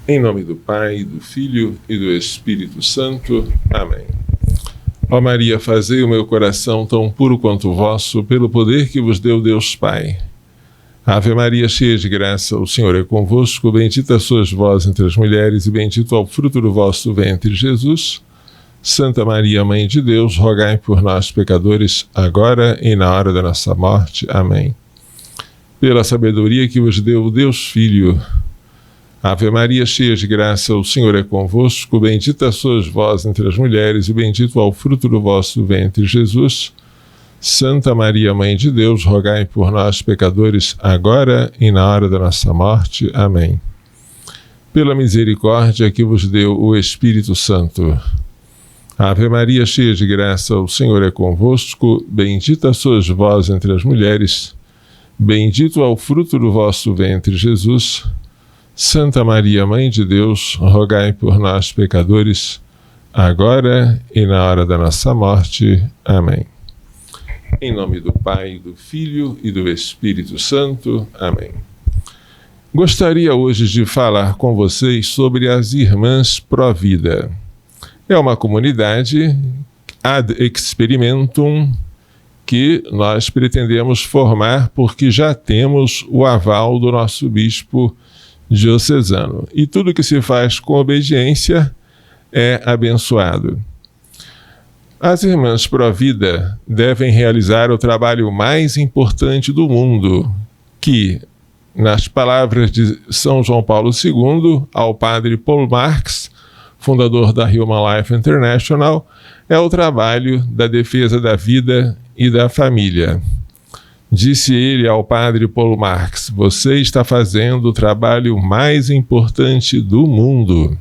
Em nome do Pai, do Filho e do Espírito Santo. Amém. Ó Maria, fazei o meu coração tão puro quanto o vosso, pelo poder que vos deu Deus Pai. Ave Maria, cheia de graça, o Senhor é convosco, bendita sois vós entre as mulheres, e bendito é o fruto do vosso ventre, Jesus. Santa Maria, Mãe de Deus, rogai por nós, pecadores, agora e na hora da nossa morte. Amém. Pela sabedoria que vos deu o Deus Filho. Ave Maria, cheia de graça, o Senhor é convosco, bendita sois vós entre as mulheres, e bendito é o fruto do vosso ventre, Jesus. Santa Maria, Mãe de Deus, rogai por nós, pecadores, agora e na hora da nossa morte. Amém. Pela misericórdia que vos deu o Espírito Santo. Ave Maria, cheia de graça, o Senhor é convosco, bendita sois vós entre as mulheres, bendito é o fruto do vosso ventre, Jesus. Santa Maria, Mãe de Deus, rogai por nós, pecadores, agora e na hora da nossa morte. Amém. Em nome do Pai, do Filho e do Espírito Santo. Amém. Gostaria hoje de falar com vocês sobre as Irmãs Pró-Vida. É uma comunidade ad experimentum que nós pretendemos formar porque já temos o aval do nosso bispo diocesano. E tudo que se faz com obediência é abençoado. As Irmãs Pró-Vida devem realizar o trabalho mais importante do mundo, que, nas palavras de São João Paulo II, ao padre Paul Marx, fundador da Human Life International, é o trabalho da defesa da vida e da família. Disse ele ao padre Paul Marx: você está fazendo o trabalho mais importante do mundo.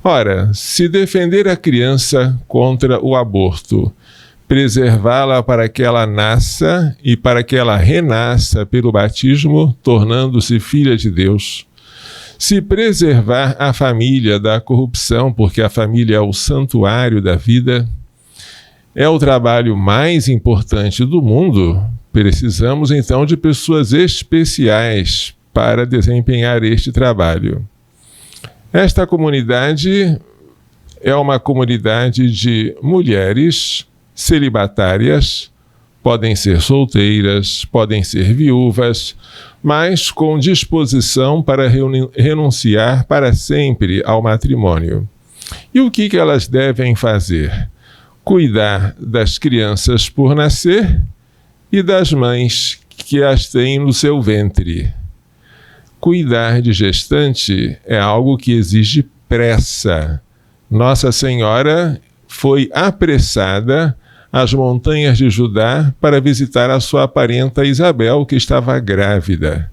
Ora, se defender a criança contra o aborto, preservá-la para que ela nasça e para que ela renasça pelo batismo, tornando-se filha de Deus, se preservar a família da corrupção, porque a família é o santuário da vida, é o trabalho mais importante do mundo, precisamos então de pessoas especiais para desempenhar este trabalho. Esta comunidade é uma comunidade de mulheres celibatárias, podem ser solteiras, podem ser viúvas, mas com disposição para renunciar para sempre ao matrimônio. E o que elas devem fazer? Cuidar das crianças por nascer e das mães que as têm no seu ventre. Cuidar de gestante é algo que exige pressa. Nossa Senhora foi apressada às montanhas de Judá para visitar a sua parenta Isabel, que estava grávida.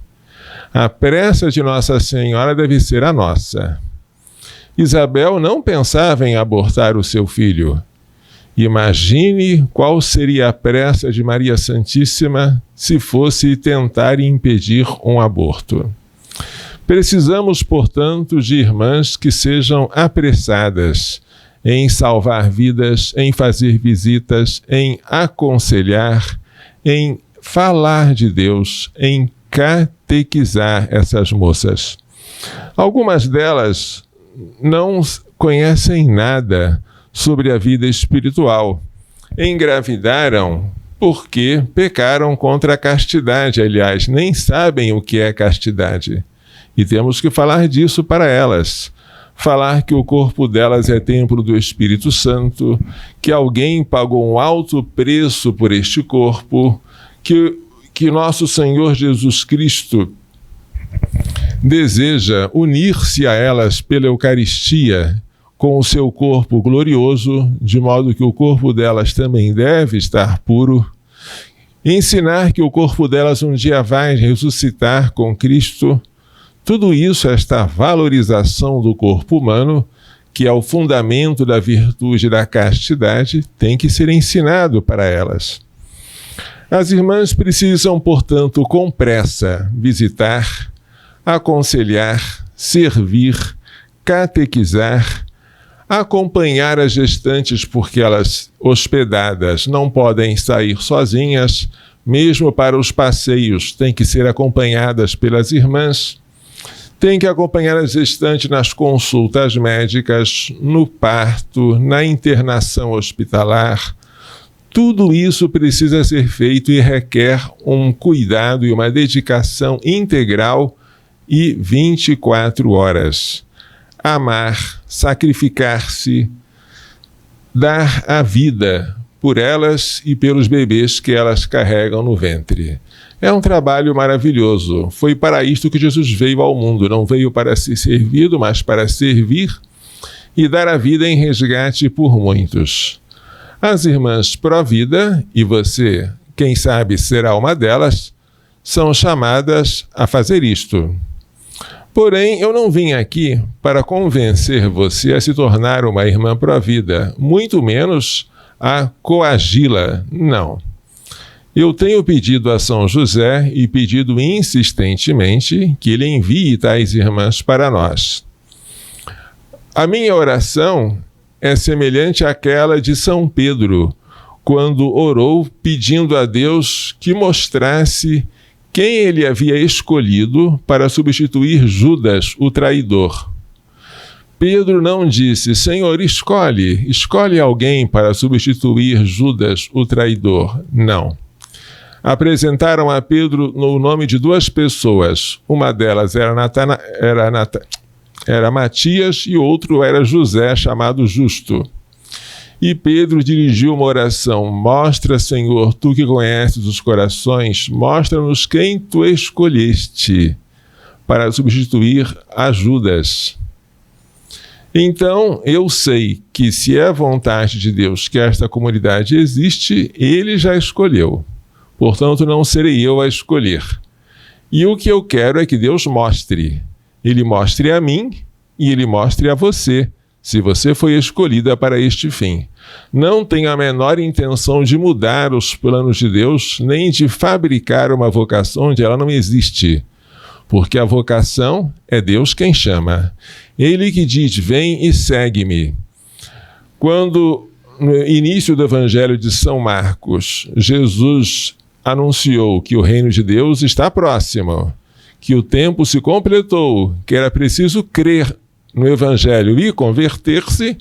A pressa de Nossa Senhora deve ser a nossa. Isabel não pensava em abortar o seu filho. Imagine qual seria a pressa de Maria Santíssima se fosse tentar impedir um aborto. Precisamos, portanto, de irmãs que sejam apressadas em salvar vidas, em fazer visitas, em aconselhar, em falar de Deus, em catequizar essas moças. Algumas delas não conhecem nada sobre a vida espiritual. Engravidaram porque pecaram contra a castidade, aliás, nem sabem o que é castidade. E temos que falar disso para elas. Falar que o corpo delas é templo do Espírito Santo, que alguém pagou um alto preço por este corpo, que nosso Senhor Jesus Cristo deseja unir-se a elas pela Eucaristia, com o seu corpo glorioso, de modo que o corpo delas também deve estar puro, ensinar que o corpo delas um dia vai ressuscitar com Cristo. Tudo isso, esta valorização do corpo humano, que é o fundamento da virtude da castidade, tem que ser ensinado para elas. As irmãs precisam, portanto, com pressa, visitar, aconselhar, servir, catequizar, acompanhar as gestantes porque elas, hospedadas, não podem sair sozinhas, mesmo para os passeios, têm que ser acompanhadas pelas irmãs, tem que acompanhar as gestantes nas consultas médicas, no parto, na internação hospitalar. Tudo isso precisa ser feito e requer um cuidado e uma dedicação integral e 24 horas. Amar, sacrificar-se, dar a vida por elas e pelos bebês que elas carregam no ventre. É um trabalho maravilhoso. Foi para isto que Jesus veio ao mundo. Não veio para ser servido, mas para servir e dar a vida em resgate por muitos. As irmãs pró-vida, e você, quem sabe, será uma delas, são chamadas a fazer isto. Porém, eu não vim aqui para convencer você a se tornar uma irmã pró-vida, muito menos a coagi-la, não. Eu tenho pedido a São José e pedido insistentemente que ele envie tais irmãs para nós. A minha oração é semelhante àquela de São Pedro, quando orou pedindo a Deus que mostrasse quem ele havia escolhido para substituir Judas, o traidor. Pedro não disse, Senhor, escolhe alguém para substituir Judas, o traidor. Não. Apresentaram a Pedro no nome de duas pessoas. Uma delas era Matias e outro era José, chamado Justo. E Pedro dirigiu uma oração, mostra, Senhor, tu que conheces os corações, mostra-nos quem tu escolheste para substituir a Judas. Então, eu sei que se é vontade de Deus que esta comunidade existe, ele já escolheu. Portanto, não serei eu a escolher. E o que eu quero é que Deus mostre. Ele mostre a mim e ele mostre a você, se você foi escolhida para este fim. Não tenho a menor intenção de mudar os planos de Deus, nem de fabricar uma vocação onde ela não existe. Porque a vocação é Deus quem chama. Ele que diz, vem e segue-me. Quando, no início do Evangelho de São Marcos, Jesus anunciou que o reino de Deus está próximo, que o tempo se completou, que era preciso crer no Evangelho e converter-se,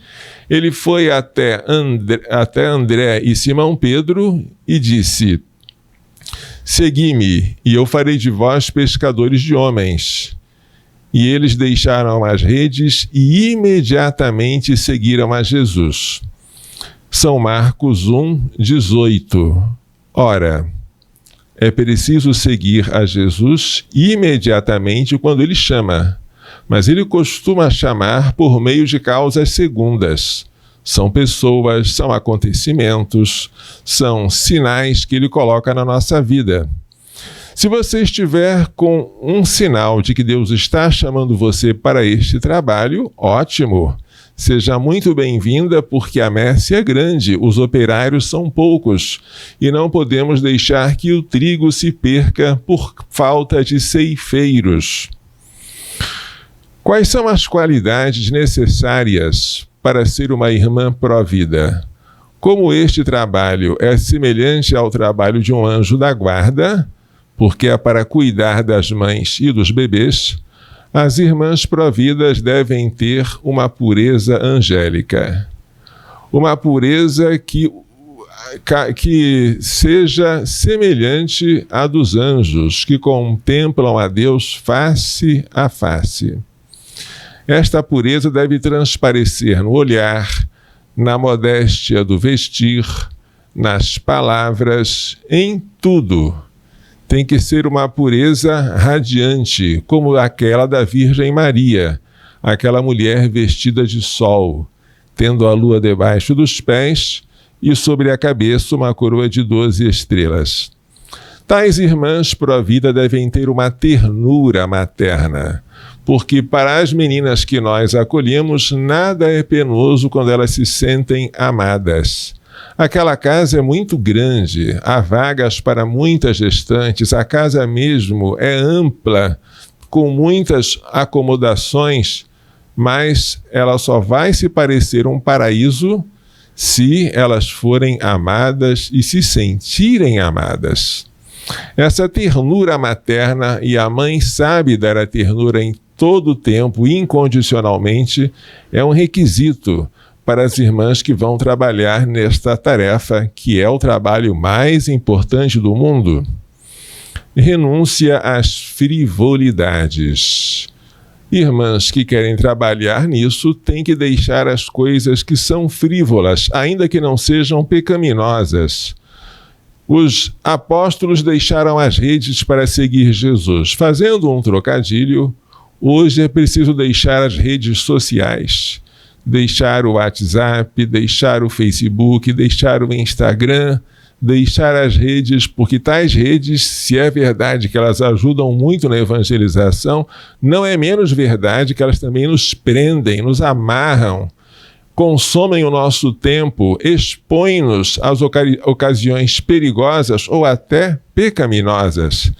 ele foi até André e Simão Pedro e disse, segui-me, e eu farei de vós pescadores de homens. E eles deixaram as redes e imediatamente seguiram a Jesus. São Marcos 1:18. Ora, é preciso seguir a Jesus imediatamente quando ele chama, mas ele costuma chamar por meio de causas segundas. São pessoas, são acontecimentos, são sinais que ele coloca na nossa vida. Se você estiver com um sinal de que Deus está chamando você para este trabalho, ótimo! Seja muito bem-vinda, porque a messe é grande, os operários são poucos, e não podemos deixar que o trigo se perca por falta de ceifeiros. Quais são as qualidades necessárias para ser uma irmã pró-vida? Como este trabalho é semelhante ao trabalho de um anjo da guarda, porque é para cuidar das mães e dos bebês, as irmãs pró-vidas devem ter uma pureza angélica. Uma pureza que seja semelhante à dos anjos, que contemplam a Deus face a face. Esta pureza deve transparecer no olhar, na modéstia do vestir, nas palavras, em tudo. Tem que ser uma pureza radiante, como aquela da Virgem Maria, aquela mulher vestida de sol, tendo a lua debaixo dos pés e sobre a cabeça uma coroa de 12 estrelas. Tais irmãs pró-vida devem ter uma ternura materna, porque para as meninas que nós acolhemos, nada é penoso quando elas se sentem amadas. Aquela casa é muito grande, há vagas para muitas gestantes, a casa mesmo é ampla, com muitas acomodações, mas ela só vai se parecer um paraíso se elas forem amadas e se sentirem amadas. Essa ternura materna, e a mãe sabe dar a ternura em todo o tempo, incondicionalmente, é um requisito para as irmãs que vão trabalhar nesta tarefa, que é o trabalho mais importante do mundo. Renúncia às frivolidades. Irmãs que querem trabalhar nisso têm que deixar as coisas que são frívolas, ainda que não sejam pecaminosas. Os apóstolos deixaram as redes para seguir Jesus. Fazendo um trocadilho, hoje é preciso deixar as redes sociais, deixar o WhatsApp, deixar o Facebook, deixar o Instagram, deixar as redes, porque tais redes, se é verdade que elas ajudam muito na evangelização, não é menos verdade que elas também nos prendem, nos amarram, consomem o nosso tempo, expõem-nos às ocasiões perigosas ou até pecaminosas.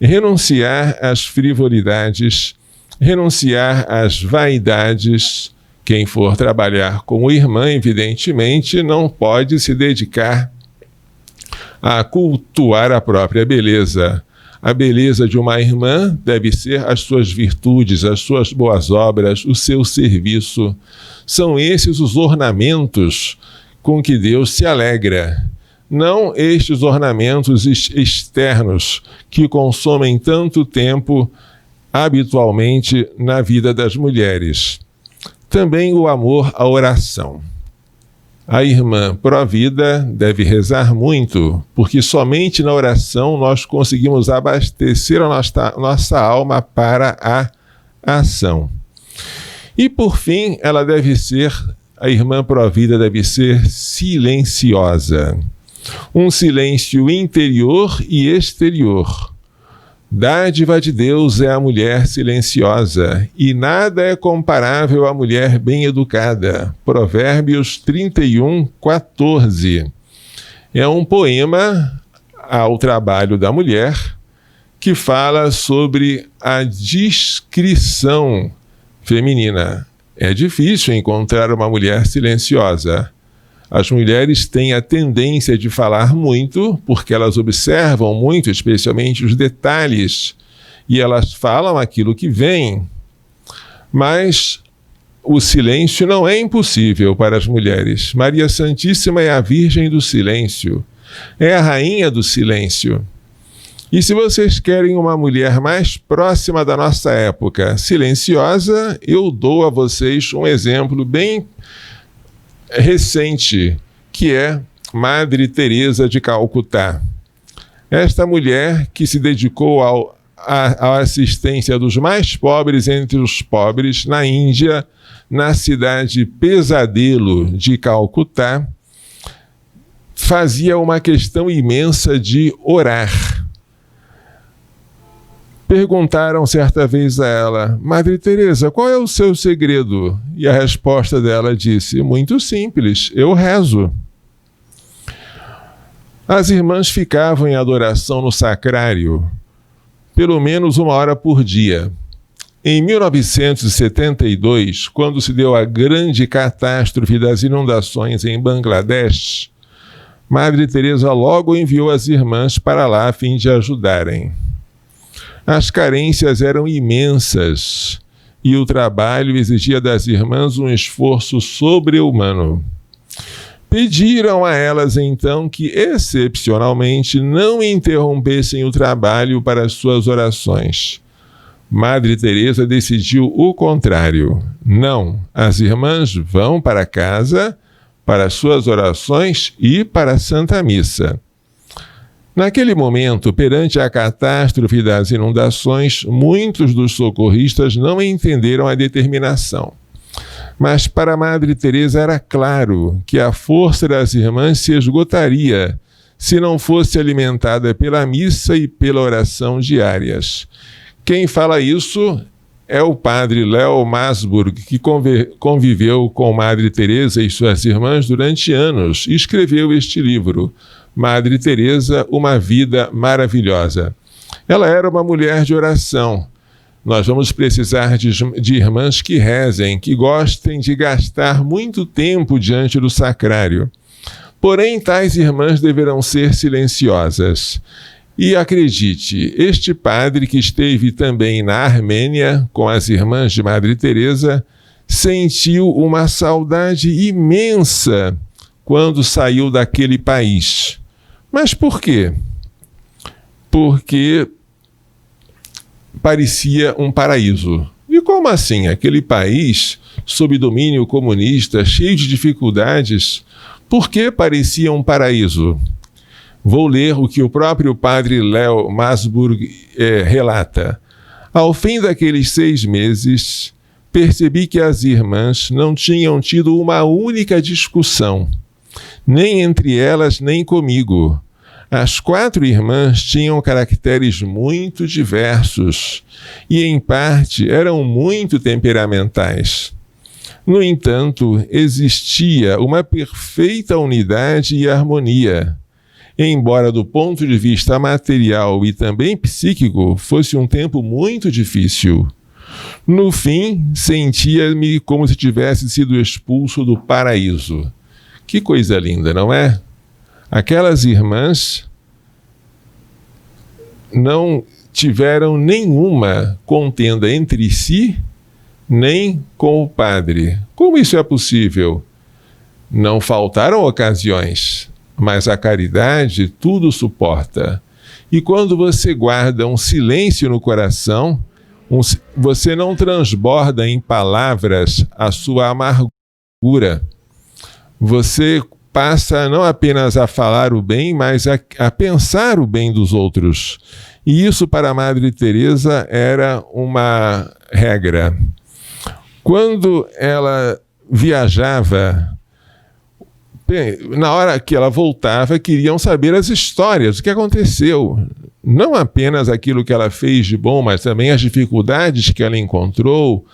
Renunciar às frivolidades, renunciar às vaidades. Quem for trabalhar como irmã, evidentemente, não pode se dedicar a cultuar a própria beleza. A beleza de uma irmã deve ser as suas virtudes, as suas boas obras, o seu serviço. São esses os ornamentos com que Deus se alegra. Não estes ornamentos externos que consomem tanto tempo habitualmente na vida das mulheres. Também o amor à oração. A irmã pró-vida deve rezar muito, porque somente na oração nós conseguimos abastecer a nossa alma para a ação. E por fim, a irmã pró-vida deve ser silenciosa. Um silêncio interior e exterior. Dádiva de Deus é a mulher silenciosa, e nada é comparável à mulher bem educada. Provérbios 31:14. É um poema ao trabalho da mulher que fala sobre a discrição feminina. É difícil encontrar uma mulher silenciosa. As mulheres têm a tendência de falar muito, porque elas observam muito, especialmente os detalhes, e elas falam aquilo que vem. Mas o silêncio não é impossível para as mulheres. Maria Santíssima é a Virgem do Silêncio, é a Rainha do Silêncio. E se vocês querem uma mulher mais próxima da nossa época, silenciosa, eu dou a vocês um exemplo bem recente, que é Madre Teresa de Calcutá. Esta mulher que se dedicou à assistência dos mais pobres entre os pobres na Índia, na cidade Pesadelo de Calcutá, fazia uma questão imensa de orar. Perguntaram certa vez a ela: Madre Teresa, qual é o seu segredo? E a resposta dela disse: muito simples, eu rezo. As irmãs ficavam em adoração no sacrário pelo menos 1 hora por dia. Em 1972, quando se deu a grande catástrofe das inundações em Bangladesh, Madre Teresa logo enviou as irmãs para lá a fim de ajudarem. As carências eram imensas e o trabalho exigia das irmãs um esforço sobre-humano. Pediram a elas, então, que, excepcionalmente, não interrompessem o trabalho para as suas orações. Madre Teresa decidiu o contrário. Não, as irmãs vão para casa, para as suas orações e para a Santa Missa. Naquele momento, perante a catástrofe das inundações, muitos dos socorristas não entenderam a determinação. Mas para Madre Teresa era claro que a força das irmãs se esgotaria se não fosse alimentada pela missa e pela oração diárias. Quem fala isso é o padre Leo Masburg, que conviveu com Madre Teresa e suas irmãs durante anos e escreveu este livro, Madre Teresa, uma vida maravilhosa. Ela era uma mulher de oração. Nós vamos precisar de irmãs que rezem, que gostem de gastar muito tempo diante do sacrário. Porém, tais irmãs deverão ser silenciosas. E acredite, este padre que esteve também na Armênia com as irmãs de Madre Teresa sentiu uma saudade imensa quando saiu daquele país. Mas por quê? Porque parecia um paraíso. E como assim? Aquele país, sob domínio comunista, cheio de dificuldades, por que parecia um paraíso? Vou ler o que o próprio padre Léo Masburg relata. Ao fim daqueles 6 meses, percebi que as irmãs não tinham tido uma única discussão, nem entre elas, nem comigo. As 4 irmãs tinham caracteres muito diversos e, em parte, eram muito temperamentais. No entanto, existia uma perfeita unidade e harmonia, embora do ponto de vista material e também psíquico fosse um tempo muito difícil. No fim, sentia-me como se tivesse sido expulso do paraíso. Que coisa linda, não é? Aquelas irmãs não tiveram nenhuma contenda entre si, nem com o padre. Como isso é possível? Não faltaram ocasiões, mas a caridade tudo suporta. E quando você guarda um silêncio no coração, você não transborda em palavras a sua amargura. Você passa não apenas a falar o bem, mas a pensar o bem dos outros. E isso para a Madre Teresa era uma regra. Quando ela viajava, na hora que ela voltava, queriam saber as histórias, o que aconteceu. Não apenas aquilo que ela fez de bom, mas também as dificuldades que ela encontrou,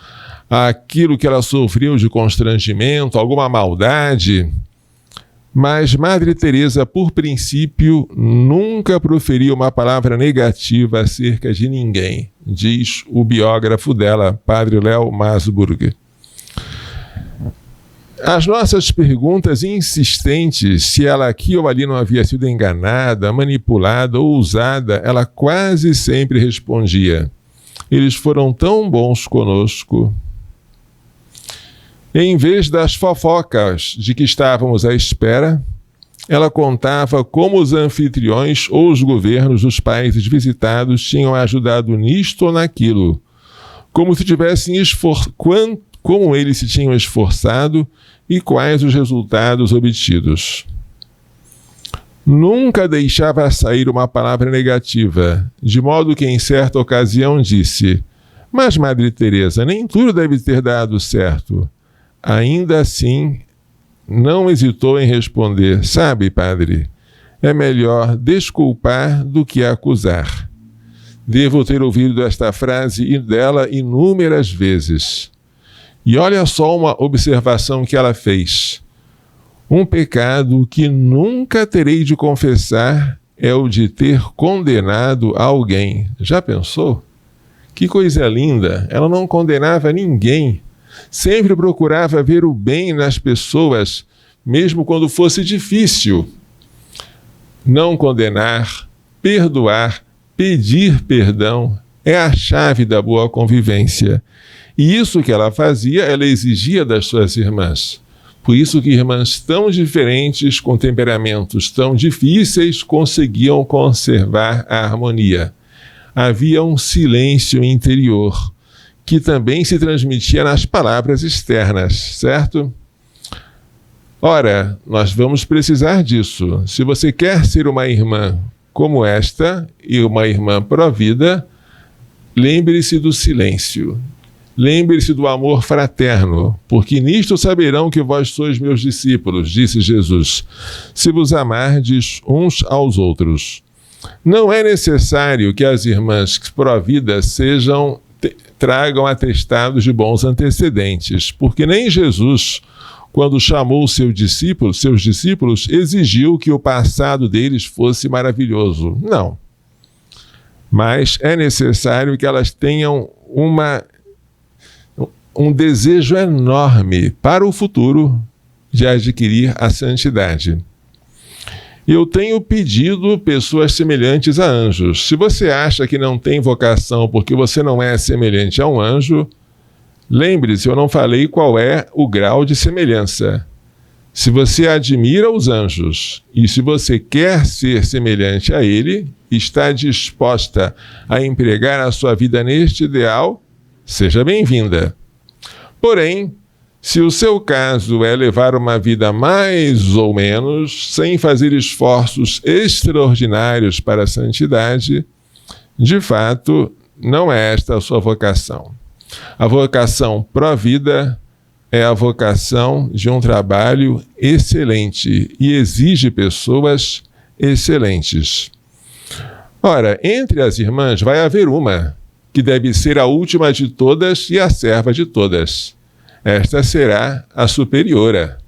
aquilo que ela sofreu de constrangimento, alguma maldade. Mas Madre Teresa, por princípio, nunca proferiu uma palavra negativa acerca de ninguém, diz o biógrafo dela, Padre Léo Masburg. As nossas perguntas insistentes, se ela aqui ou ali não havia sido enganada, manipulada ou usada, ela quase sempre respondia: eles foram tão bons conosco. Em vez das fofocas de que estávamos à espera, ela contava como os anfitriões ou os governos dos países visitados tinham ajudado nisto ou naquilo, como se tivessem como eles se tinham esforçado e quais os resultados obtidos. Nunca deixava sair uma palavra negativa, de modo que em certa ocasião disse: mas Madre Teresa, nem tudo deve ter dado certo. Ainda assim, não hesitou em responder: sabe, padre, é melhor desculpar do que acusar. Devo ter ouvido esta frase dela inúmeras vezes. E olha só uma observação que ela fez. Um pecado que nunca terei de confessar é o de ter condenado alguém. Já pensou? Que coisa linda! Ela não condenava ninguém. Sempre procurava ver o bem nas pessoas, mesmo quando fosse difícil. Não condenar, perdoar, pedir perdão é a chave da boa convivência. E isso que ela fazia, ela exigia das suas irmãs. Por isso que irmãs tão diferentes, com temperamentos tão difíceis, conseguiam conservar a harmonia. Havia um silêncio interior, que também se transmitia nas palavras externas, certo? Ora, nós vamos precisar disso. Se você quer ser uma irmã como esta, e uma irmã pró-vida, lembre-se do silêncio. Lembre-se do amor fraterno, porque nisto saberão que vós sois meus discípulos, disse Jesus, se vos amardes uns aos outros. Não é necessário que as irmãs pró-vida tragam atestados de bons antecedentes, porque nem Jesus, quando chamou seus discípulos, exigiu que o passado deles fosse maravilhoso. Não. mas é necessário que elas tenham um desejo enorme para o futuro de adquirir a santidade. Eu tenho pedido pessoas semelhantes a anjos. Se você acha que não tem vocação porque você não é semelhante a um anjo, lembre-se, eu não falei qual é o grau de semelhança. Se você admira os anjos e se você quer ser semelhante a ele, está disposta a empregar a sua vida neste ideal, seja bem-vinda. Porém, se o seu caso é levar uma vida mais ou menos, sem fazer esforços extraordinários para a santidade, de fato, não é esta a sua vocação. A vocação pró-vida é a vocação de um trabalho excelente e exige pessoas excelentes. Ora, entre as irmãs vai haver uma, que deve ser a última de todas e a serva de todas. Esta será a superiora.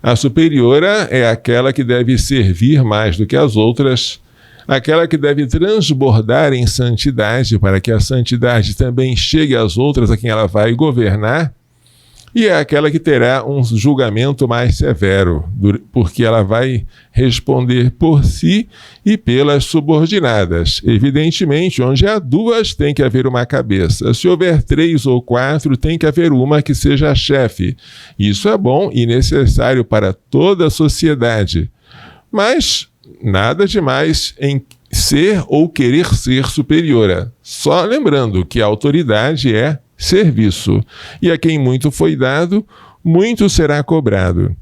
A superiora é aquela que deve servir mais do que as outras, aquela que deve transbordar em santidade para que a santidade também chegue às outras a quem ela vai governar, e é aquela que terá um julgamento mais severo, porque ela vai responder por si e pelas subordinadas. Evidentemente, onde há duas, tem que haver uma cabeça. Se houver 3 ou 4, tem que haver uma que seja a chefe. Isso é bom e necessário para toda a sociedade. Mas nada demais em ser ou querer ser superiora. Só lembrando que a autoridade é serviço, e a quem muito foi dado, muito será cobrado.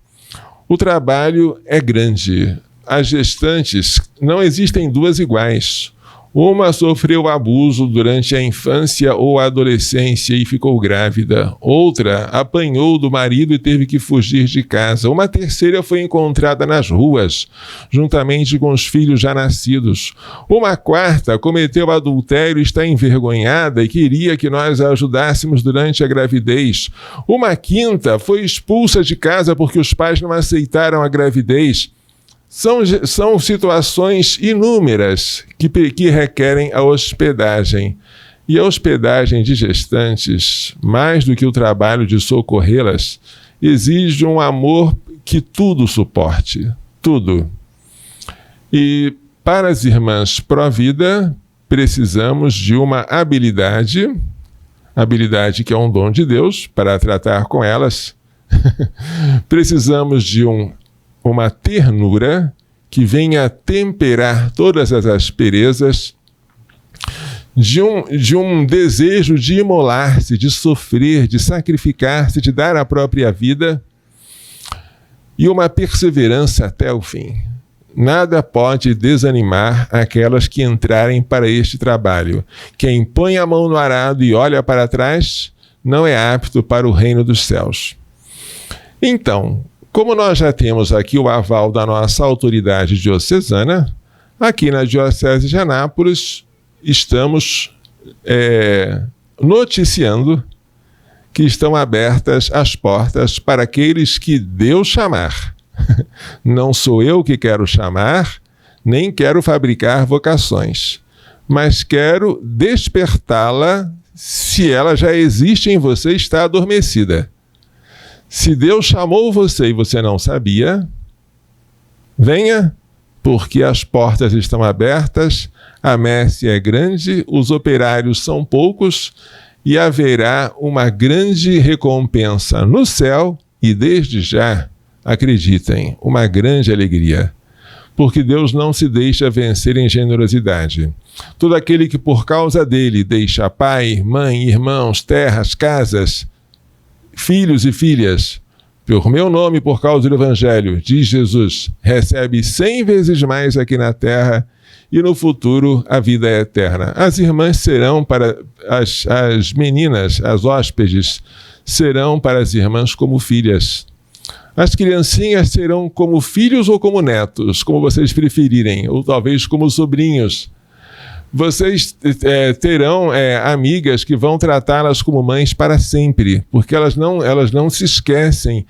O trabalho é grande. As gestantes não existem duas iguais. Uma sofreu abuso durante a infância ou a adolescência e ficou grávida. Outra apanhou do marido e teve que fugir de casa. Uma terceira foi encontrada nas ruas, juntamente com os filhos já nascidos. Uma quarta cometeu adultério e está envergonhada e queria que nós a ajudássemos durante a gravidez. Uma quinta foi expulsa de casa porque os pais não aceitaram a gravidez. São situações inúmeras que requerem a hospedagem. E a hospedagem de gestantes, mais do que o trabalho de socorrê-las, exige um amor que tudo suporte, tudo. E para as irmãs pró-vida, precisamos de uma habilidade que é um dom de Deus para tratar com elas. Precisamos de uma ternura que venha temperar todas as asperezas, de um desejo de imolar-se, de sofrer, de sacrificar-se, de dar a própria vida, e uma perseverança até o fim. Nada pode desanimar aquelas que entrarem para este trabalho. Quem põe a mão no arado e olha para trás não é apto para o reino dos céus. Então, como nós já temos aqui o aval da nossa autoridade diocesana, aqui na Diocese de Anápolis estamos noticiando que estão abertas as portas para aqueles que Deus chamar. Não sou eu que quero chamar, nem quero fabricar vocações, mas quero despertá-la se ela já existe em você e está adormecida. Se Deus chamou você e você não sabia, venha, porque as portas estão abertas, a messe é grande, os operários são poucos e haverá uma grande recompensa no céu e desde já, acreditem, uma grande alegria. Porque Deus não se deixa vencer em generosidade. Todo aquele que por causa dele deixa pai, mãe, irmãos, terras, casas, filhos e filhas, por meu nome, por causa do Evangelho, diz Jesus, recebe 100 vezes mais aqui na terra e no futuro a vida é eterna. As irmãs serão para as meninas, as hóspedes, serão para as irmãs como filhas. As criancinhas serão como filhos ou como netos, como vocês preferirem, ou talvez como sobrinhos. Vocês terão amigas que vão tratá-las como mães para sempre, porque elas não se esquecem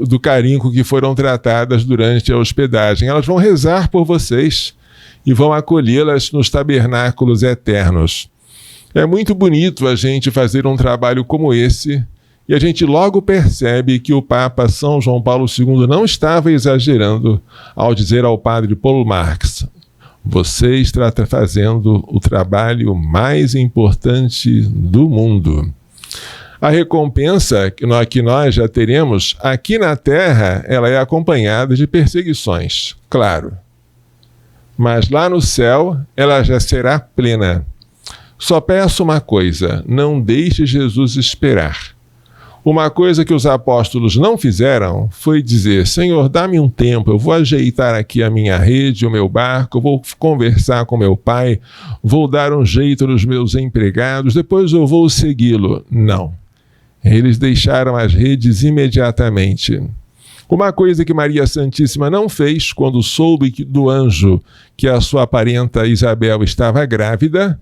do carinho com que foram tratadas durante a hospedagem. Elas vão rezar por vocês e vão acolhê-las nos tabernáculos eternos. É muito bonito a gente fazer um trabalho como esse, e a gente logo percebe que o Papa São João Paulo II não estava exagerando ao dizer ao padre Paulo Marx: você está fazendo o trabalho mais importante do mundo. A recompensa que nós já teremos aqui na Terra, ela é acompanhada de perseguições, claro. Mas lá no céu, ela já será plena. Só peço uma coisa: não deixe Jesus esperar. Uma coisa que os apóstolos não fizeram foi dizer: Senhor, dá-me um tempo, eu vou ajeitar aqui a minha rede, o meu barco, eu vou conversar com meu pai, vou dar um jeito nos meus empregados, depois eu vou segui-lo. Não. Eles deixaram as redes imediatamente. Uma coisa que Maria Santíssima não fez quando soube do anjo que a sua parenta Isabel estava grávida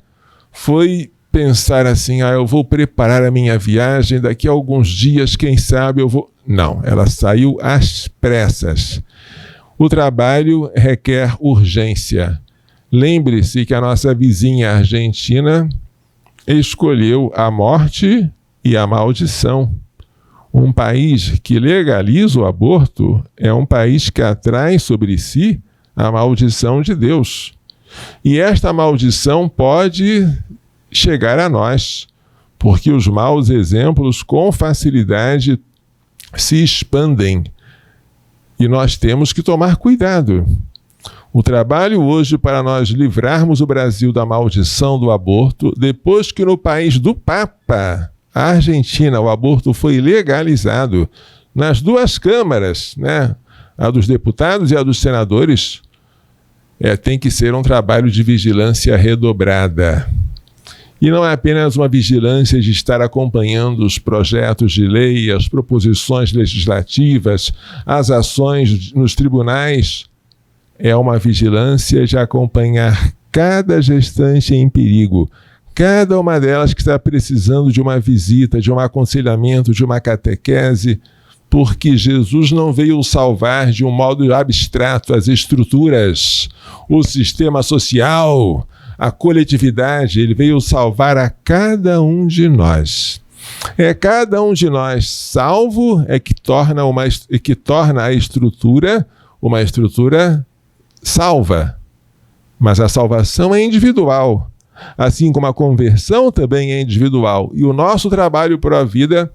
foi pensar assim: eu vou preparar a minha viagem, daqui a alguns dias, quem sabe eu vou... Não, ela saiu às pressas. O trabalho requer urgência. Lembre-se que a nossa vizinha Argentina escolheu a morte e a maldição. Um país que legaliza o aborto é um país que atrai sobre si a maldição de Deus. E esta maldição pode chegar a nós, porque os maus exemplos com facilidade se expandem e nós temos que tomar cuidado. O trabalho hoje para nós livrarmos o Brasil da maldição do aborto, depois que no país do Papa, a Argentina, o aborto foi legalizado nas duas câmaras, né? A dos deputados e a dos senadores, tem que ser um trabalho de vigilância redobrada. E não é apenas uma vigilância de estar acompanhando os projetos de lei, as proposições legislativas, as ações nos tribunais. É uma vigilância de acompanhar cada gestante em perigo, cada uma delas que está precisando de uma visita, de um aconselhamento, de uma catequese, porque Jesus não veio salvar de um modo abstrato as estruturas, o sistema social, a coletividade. Ele veio salvar a cada um de nós. É cada um de nós salvo que torna a estrutura uma estrutura salva. Mas a salvação é individual, assim como a conversão também é individual. E o nosso trabalho para a vida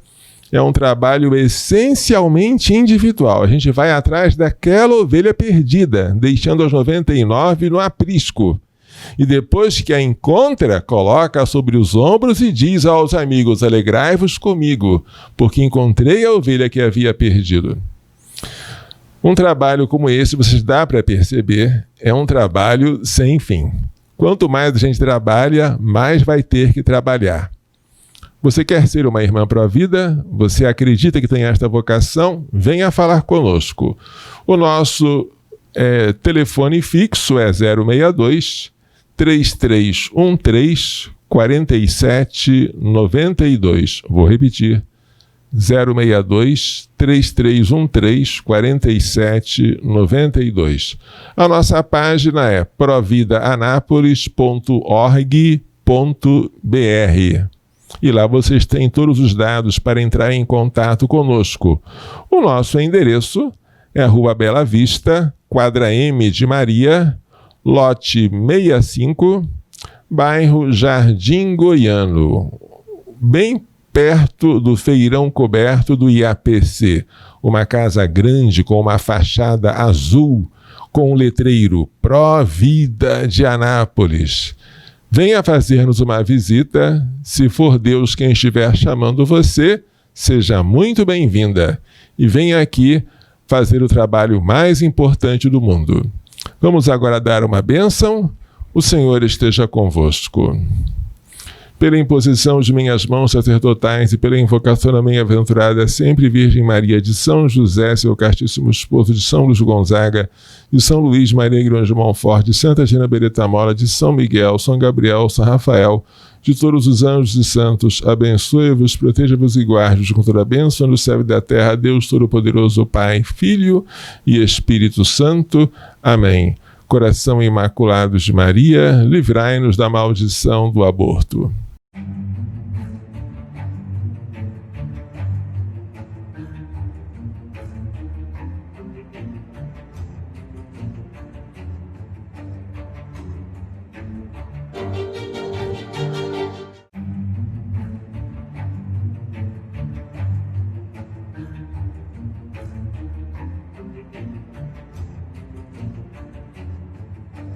é um trabalho essencialmente individual. A gente vai atrás daquela ovelha perdida, deixando as 99 no aprisco. E depois que a encontra, coloca sobre os ombros e diz aos amigos: alegrai-vos comigo, porque encontrei a ovelha que havia perdido. Um trabalho como esse, vocês dá para perceber, é um trabalho sem fim. Quanto mais a gente trabalha, mais vai ter que trabalhar. Você quer ser uma irmã pró-vida? Você acredita que tem esta vocação? Venha falar conosco. O nosso telefone fixo é 062 3313 4792. Vou repetir. 062 3313 4792. A nossa página é providaanápolis.org.br. E lá vocês têm todos os dados para entrar em contato conosco. O nosso endereço é a Rua Bela Vista, quadra M de Maria, lote 65, bairro Jardim Goiano, bem perto do feirão coberto do IAPC. Uma casa grande com uma fachada azul, com um letreiro Pró-Vida de Anápolis. Venha fazer-nos uma visita. Se for Deus quem estiver chamando você, seja muito bem-vinda. E venha aqui fazer o trabalho mais importante do mundo. Vamos agora dar uma bênção. O Senhor esteja convosco. Pela imposição de minhas mãos sacerdotais e pela invocação da minha aventurada sempre Virgem Maria, de São José, seu castíssimo esposo, de São Luís Gonzaga, de São Luís Maria Grande de Montfort, de Santa Gina Beretamola, de São Miguel, São Gabriel, São Rafael, de todos os anjos e santos, abençoe-vos, proteja-vos e guarde-vos com toda a bênção no céu e da terra, Deus Todo-Poderoso, Pai, Filho e Espírito Santo. Amém. Coração Imaculado de Maria, livrai-nos da maldição do aborto.